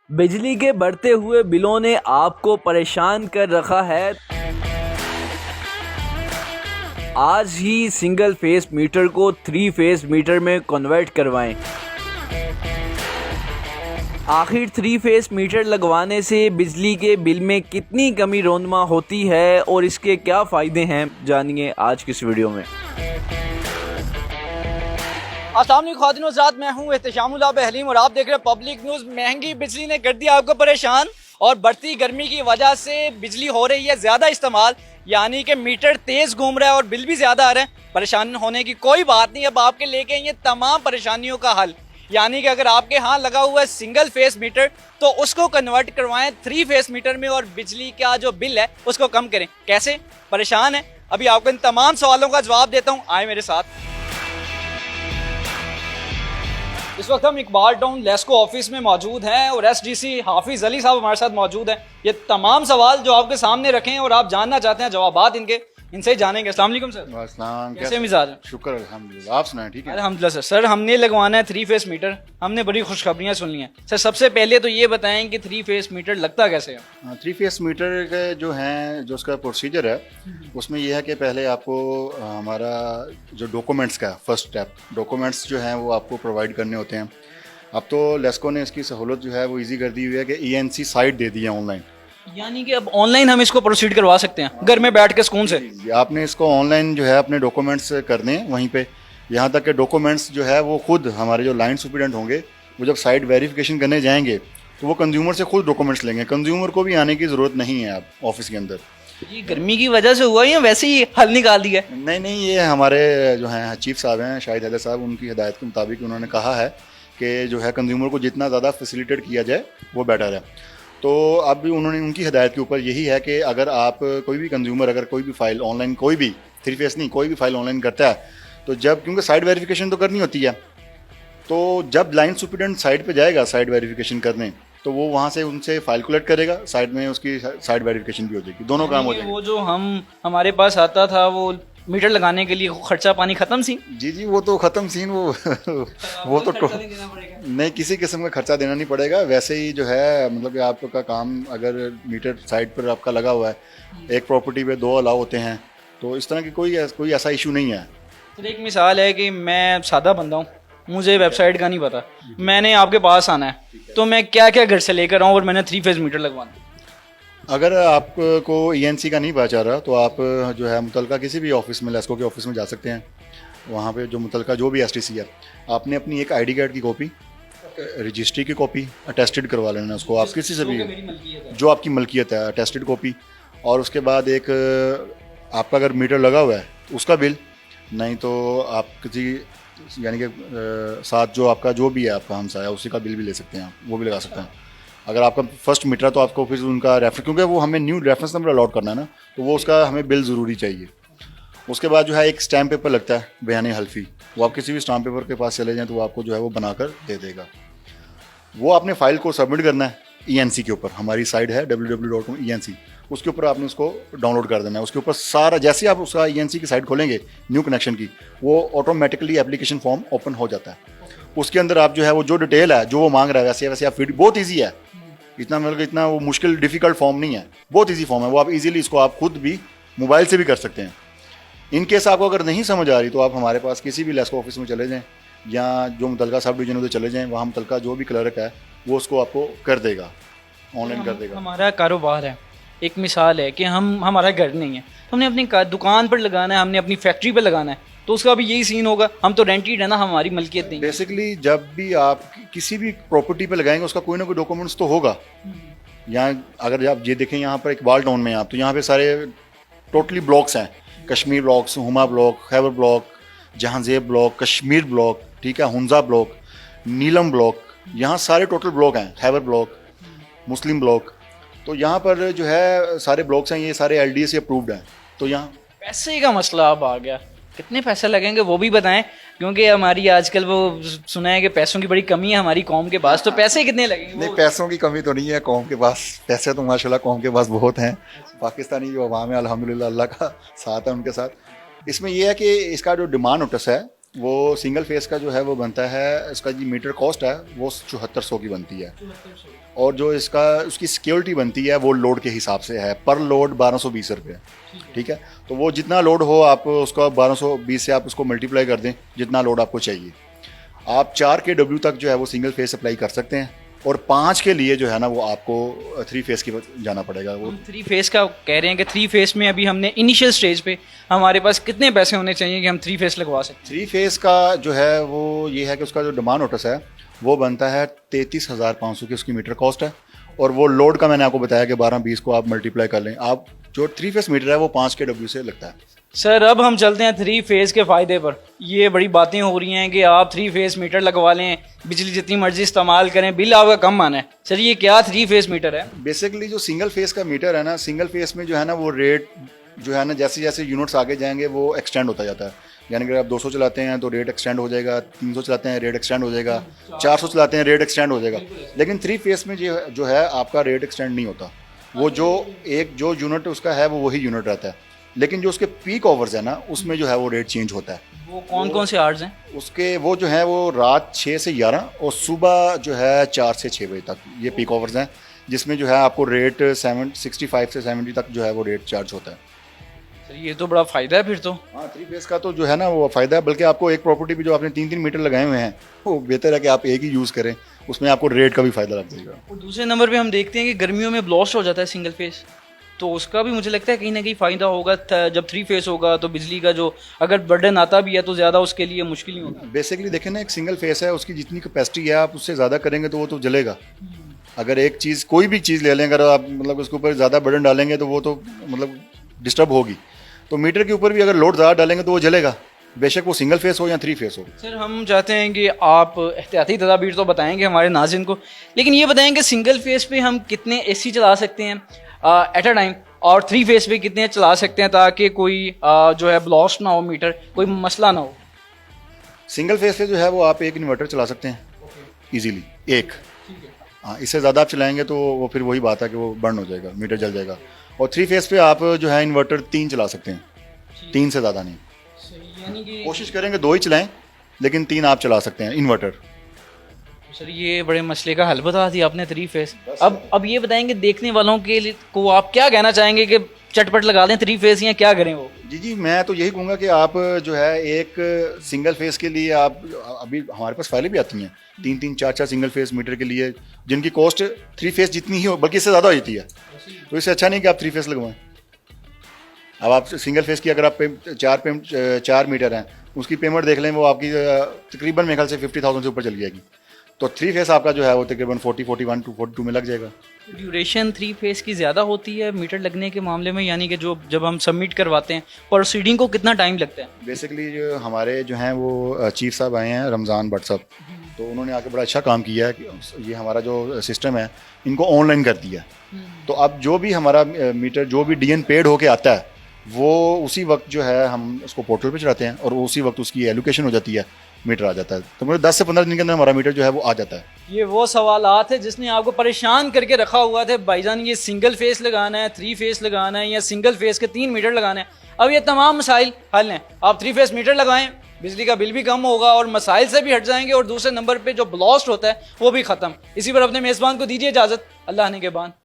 बिजली के बढ़ते हुए बिलों ने आपको परेशान कर रखा है। आज ही सिंगल फेस मीटर को 3 फेस मीटर में कन्वर्ट करवाएं। आखिर 3 फेस मीटर लगवाने से बिजली के बिल में कितनी कमी रोनमा होती है और इसके क्या फ़ायदे हैं, जानिए आज की इस वीडियो में। अस्सलाम वालेकुम ख़वातीन व हज़रात, मैं हूँ एहतिशामुल आब हलीम और आप देख रहे हैं पब्लिक न्यूज़। महंगी बिजली ने कर दिया आपको परेशान और बढ़ती गर्मी की वजह से बिजली हो रही है ज़्यादा इस्तेमाल, यानी कि मीटर तेज़ घूम रहा है और बिल भी ज़्यादा आ रहा है। परेशान होने की कोई बात नहीं, अब आपके लेके ये तमाम परेशानियों का हल। यानी कि अगर आपके यहाँ लगा हुआ है सिंगल फेस मीटर तो उसको कन्वर्ट करवाएं 3 फेस मीटर में और बिजली का जो बिल है उसको कम करें। कैसे? परेशान है? अभी आपको इन तमाम सवालों का जवाब देता हूँ, आए मेरे साथ। इस वक्त हम इकबाल टाउन लेस्को ऑफिस में मौजूद हैं और एसडीसी हाफिज अली साहब हमारे साथ मौजूद हैं। ये तमाम सवाल जो आपके सामने रखे हैं और आप जानना चाहते हैं जवाबात इनके, इनसे ही जानेंगे। अस्सलाम वालेकुम सर। अस्सलाम, कैसे मिजाज हैं? शुक्र अल्हम्दुलिल्लाह, आप सुनाएं? ठीक है अल्हम्दुलिल्लाह सर। सर हमने लगवाना है 3 फेस मीटर, हमने बड़ी खुशखबरियां सुन ली हैं। सर सबसे पहले तो ये बताएं कि 3 फेस मीटर लगता कैसे है? 3 फेस मीटर के जो हैं, जो उसका प्रोसीजर है उसमें यह है कि पहले आपको हमारा जो डॉक्यूमेंट्स का फर्स्ट स्टेप, डॉक्यूमेंट्स जो हैं वो आपको प्रोवाइड करने होते हैं। अब तो लेस्को ने इसकी सहूलत जो है वो ईजी कर दी हुई है कि ENC साइट दे दी है ऑनलाइन, यानी कि अब ऑनलाइन हम इसको प्रोसीड करवा सकते हैं घर में बैठ के सुकून से। आपने इसको ऑनलाइन जो है अपने डॉक्यूमेंट्स करने हैं वहीं पे। यहाँ तक कि डॉक्यूमेंट्स जो है वो खुद हमारे जो लाइन सुपरिटेंडेंट होंगे वो जब साइट वेरिफिकेशन करने जाएंगे तो वो कंज्यूमर से खुद डॉक्यूमेंट्स लेंगे। कंज्यूमर को भी आने की ज़रूरत नहीं है आप ऑफिस के अंदर। ये गर्मी की वजह से हुआ या वैसे ही हल निकाल दिया है? नहीं, ये हमारे जो हैं चीफ साहब हैं शाहिद हैदर साहब, उनकी हिदायत के मुताबिक उन्होंने कहा है कि जो है कंज्यूमर को जितना ज़्यादा फैसिलिटेट किया जाए वो बेटर है। तो अब भी उन्होंने उनकी हिदायत के ऊपर यही है कि अगर आप कोई भी कंज्यूमर अगर कोई भी फाइल ऑनलाइन, कोई भी 3 फेस नहीं, कोई भी फाइल ऑनलाइन करता है तो जब, क्योंकि साइट वेरिफिकेशन तो करनी होती है, तो जब लाइन सुपरिटेंडेंट साइट पे जाएगा साइट वेरिफिकेशन करने तो वो वहाँ से उनसे फाइल कलेक्ट करेगा, साइट में उसकी साइट वेरिफिकेशन भी हो जाएगी, दोनों काम हो जाएंगे। वो जो हमारे पास आता था वो मीटर लगाने के लिए खर्चा पानी खत्म सी? जी, वो तो ख़त्म सीन। वो तो नहीं, किसी किस्म का खर्चा देना नहीं पड़ेगा। वैसे ही जो है मतलब कि आपका काम, अगर मीटर साइट पर आपका लगा हुआ है, एक प्रॉपर्टी पे 2 अलाउ होते हैं, तो इस तरह की कोई ऐसा इशू नहीं है। तो एक मिसाल है कि मैं सादा बंदा हूँ, मुझे वेबसाइट का नहीं पता, मैंने आपके पास आना है, तो मैं क्या क्या घर से लेकर आऊँ और मैंने 3 फेस मीटर लगवाना? अगर आपको ENC का नहीं पता चल रहा तो आप जो है मुतलका किसी भी ऑफिस में, लेस्को के ऑफिस में जा सकते हैं। वहाँ पे जो मुतलका जो भी STC है, आपने अपनी एक ID कार्ड की कॉपी, रजिस्ट्री की कॉपी अटेस्टेड करवा लेना उसको, आप किसी से भी जो आपकी मलकियत है, अटेस्टेड कॉपी। और उसके बाद एक आपका अगर मीटर लगा हुआ है उसका बिल, नहीं तो आप किसी यानी कि साथ जो आपका जो भी है आपका हमसाया उसी का बिल भी ले सकते हैं, आप वो भी लगा सकते हैं। अगर आपका फर्स्ट मीटर है तो आपको फिर उनका रेफर, क्योंकि वो हमें न्यू रेफरेंस नंबर अलॉट करना है ना, तो वो उसका हमें बिल ज़रूरी चाहिए। उसके बाद जो है एक स्टैम्प पेपर लगता है बयान हल्फी, वो आप किसी भी स्टैम्प पेपर के पास चले जाएँ तो वो आपको जो है वो बनाकर दे देगा। वो आपने फाइल को सबमिट करना है ENC के ऊपर, हमारी साइट है www.enc, उसके ऊपर आपने उसको डाउनलोड कर देना है। उसके ऊपर सारा, जैसे ही आप उसका ENC की साइट खोलेंगे न्यू कनेक्शन की, वो ऑटोमेटिकली एप्लीकेशन फॉर्म ओपन हो जाता है। उसके अंदर आप जो है वो जो डिटेल है जो वो मांग रहा है वैसे वैसे आप फिट, बहुत ईजी है, इतना मतलब इतना वो मुश्किल डिफ़िकल्ट फॉर्म नहीं है, बहुत ईजी फॉर्म है। वो आप इजीली इसको आप खुद भी मोबाइल से भी कर सकते हैं। इन केस आपको अगर नहीं समझ आ रही तो आप हमारे पास किसी भी लेस्को ऑफिस में चले जाएं या जो मुतलका सब डिवीजन उधर चले जाएं, वहाँ मुतलका जो भी क्लर्क है वो उसको आपको कर देगा, ऑनलाइन कर देगा। हमारा कारोबार है, एक मिसाल है कि हमारा घर नहीं है, तो हमने अपनी दुकान पर लगाना है, हमने अपनी फैक्ट्री पर लगाना है, तो उसका भी यही सीन होगा, हम तो रेंटेड है ना, हमारी मलकियत नहीं। बेसिकली जब भी आप किसी भी प्रॉपर्टी पे लगाएंगे उसका कोई ना कोई डॉक्यूमेंट्स तो होगा। यहाँ अगर आप ये देखें, यहाँ पर इकबाल टाउन में आप, तो यहाँ पे सारे टोटली ब्लॉक्स हैं, Kashmir blocks, Huma block, Khyber block, Jahanzeb block, Kashmir block, ठीक है, हुंजा ब्लॉक, नीलम ब्लॉक, यहाँ सारे टोटल ब्लॉक हैं, खैबर ब्लॉक, मुस्लिम ब्लॉक। तो यहाँ पर जो है सारे ब्लॉक्स हैं, ये सारे LDA से अप्रूव्ड हैं। तो यहाँ पैसे का मसला अब आ गया, कितने पैसे लगेंगे वो भी बताएं, क्योंकि हमारी आजकल वो सुना है कि पैसों की बड़ी कमी है हमारी कौम के पास, तो पैसे कितने लगेंगे? नहीं, पैसों की कमी तो नहीं है कौम के पास, पैसे तो माशाल्लाह कौम के पास बहुत हैं। पाकिस्तानी जो अवाम है अल्हम्दुलिल्लाह अल्लाह का साथ है उनके साथ। इसमें यह है कि इसका जो डिमांड नोटिस है वो सिंगल फेस का जो है वो बनता है, इसका जो मीटर कॉस्ट है वो 7400 की बनती है। और जो इसका उसकी सिक्योरिटी बनती है वो लोड के हिसाब से है, पर लोड 1220 रुपये। ठीक है, तो वो जितना लोड हो आप उसका 1220 से आप उसको मल्टीप्लाई कर दें जितना लोड आपको चाहिए। आप 4 kW तक जो है वो सिंगल फेस अप्लाई कर सकते हैं, और 5 के लिए जो है ना वो आपको 3 फेस की जाना पड़ेगा। वो 3 फेस का कह रहे हैं कि 3 फेस में अभी हमने इनिशियल स्टेज पे हमारे पास कितने पैसे होने चाहिए कि हम 3 फेस लगवा सकते 3 फेस का जो है वो ये है कि उसका जो डिमांड नोटिस है वो बनता है 33,500 की, उसकी मीटर कॉस्ट है। और वो लोड का मैंने आपको बताया कि 12-20 को आप मल्टीप्लाई कर लें, आप जो 3 फेस मीटर है वो 5 kW से लगता है। सर अब हम चलते हैं 3 फेस के फ़ायदे पर। ये बड़ी बातें हो रही हैं कि आप 3 फेस मीटर लगवा लें, बिजली जितनी मर्जी इस्तेमाल करें, बिल आपका कम आना है। सर ये क्या 3 फेस मीटर है? बेसिकली जो सिंगल फेस का मीटर है ना, सिंगल फेस में जो है ना वो रेट जो है ना जैसे जैसे यूनिट्स आगे जाएंगे वो एक्सटेंड होता जाता है। यानी कि अगर आप 200 चलाते हैं तो रेट एक्सटेंड हो जाएगा, 300 चलाते हैं रेट एक्सटेंड हो जाएगा, 400 चलाते हैं रेट एक्सटेंड हो जाएगा। लेकिन 3 फेस में जो है आपका रेट एक्सटेंड नहीं होता। वो जो यूनिट उसका है वो वही यूनिट रहता है, लेकिन जो उसके पीक ओवर्स है ना उसमें जो है वो रेट चेंज होता है। वो कौन कौन से आवर्स हैं? उसके वो जो है वो रात 6 से 11 और सुबह जो है 4 से 6 बजे तक ये पीक ओवर्स हैं, जिसमें जो है आपको रेट 65 से 70 तक जो है वो रेट चार्ज होता है। सर ये तो बड़ा फ़ायदा है फिर तो। हाँ, 3 फेस का तो जो है ना वो फ़ायदा है, बल्कि आपको एक प्रॉपर्टी भी जो आपने 3-3 मीटर लगाए हुए हैं वो बेहतर है कि आप एक ही यूज़ करें, उसमें आपको रेट का भी फ़ायदा लग जाएगा। और दूसरे नंबर पे हम देखते हैं कि गर्मियों में ब्लास्ट हो जाता है सिंगल फेस, तो उसका भी मुझे लगता है कहीं ना कहीं फ़ायदा होगा। जब 3 फेस होगा तो बिजली का जो अगर बर्डन आता भी है तो ज़्यादा उसके लिए मुश्किल नहीं होगा। बेसिकली देखें ना, एक सिंगल फेस है, उसकी जितनी कैपेसिटी है आप उससे ज़्यादा करेंगे तो वो तो जलेगा। अगर एक चीज़ कोई भी चीज़ ले लें, अगर आप मतलब उसके ऊपर ज़्यादा बर्डन डालेंगे तो वो तो मतलब डिस्टर्ब होगी। तो मीटर के ऊपर भी अगर लोड ज़्यादा डालेंगे तो वो जलेगा, बेशक वो सिंगल फेस हो या 3 फेस हो। सर हम चाहते हैं कि आप एहतियाती तदाबीर तो बताएंगे हमारे नाज़रीन को, लेकिन ये बताएं कि सिंगल फेस पे हम कितने एसी चला सकते हैं एट अ टाइम, और 3 फेस पे कितने चला सकते हैं ताकि कोई जो है ब्लास्ट ना हो, मीटर कोई मसला ना हो। सिंगल फेस पे जो है वो आप एक इन्वर्टर चला सकते हैं इजीली, एक। हाँ, इससे ज़्यादा आप चलाएंगे तो वो फिर वही बात है कि वो बर्न हो जाएगा, मीटर जल जाएगा। और 3 फेस पे आप जो है इन्वर्टर 3 चला सकते हैं, 3 से ज़्यादा नहीं। यानी कि कोशिश करेंगे 2 ही चलाएं, लेकिन 3 आप चला सकते हैं इन्वर्टर। सर ये बड़े मसले का हल बता दिया आपने 3 फेस। अब ये बताएंगे देखने वालों के लिए को आप क्या कहना चाहेंगे कि चटपट लगा दें 3 फेस या क्या करें वो? जी, मैं तो यही कहूँगा कि आप जो है एक सिंगल फेस के लिए आप अभी हमारे पास फाइलें भी आती हैं 3-3, 4-4 सिंगल फेस मीटर के लिए, जिनकी कॉस्ट 3 फेस जितनी ही हो, बल्कि इससे ज़्यादा हो जाती है। तो इससे अच्छा नहीं कि आप 3 फेस लगवाएं। अब आप सिंगल फेस की अगर आप 4 मीटर हैं, उसकी पेमेंट देख लें, वो आपकी तकरीबन मेरे ख्याल से 50,000 से ऊपर चली जाएगी। तो 3 फेस आपका जो है वो तकरीबन 41 to 42 में लग जाएगा। ड्यूरेशन 3 फेस की ज़्यादा होती है मीटर लगने के मामले में, यानी कि जो जब हम सबमिट करवाते हैं प्रोसीडिंग को कितना टाइम लगता है? बेसिकली जो हमारे जो हैं वो चीफ साहब आए हैं, रमज़ान भट्ट साहब, तो उन्होंने आके बड़ा अच्छा काम किया है कि ये हमारा जो सिस्टम है इनको ऑनलाइन कर दिया। तो अब जो भी हमारा मीटर जो भी DN पेड होके आता है वो उसी वक्त जो है हम उसको पोर्टल पे चढ़ाते हैं और उसी वक्त उसकी एलोकेशन हो जाती है, मीटर आ जाता है। तो मुझे 10 से 15 दिन के अंदर हमारा मीटर जो है वो आ जाता है। ये वो सवालात है जिसने आपको परेशान करके रखा हुआ था भाईजान, ये सिंगल फेस लगाना है, 3 फेस लगाना है या सिंगल फेस के 3 मीटर लगाना है। अब ये तमाम मसाइल हल हैं। आप 3 फेस मीटर लगाएं, बिजली का बिल भी कम होगा और मसाइल से भी हट जाएंगे, और दूसरे नंबर पे जो ब्लास्ट होता है वो भी ख़त्म। इसी पर अपने मेज़बान को दीजिए इजाज़त। अल्लाह ने के बान।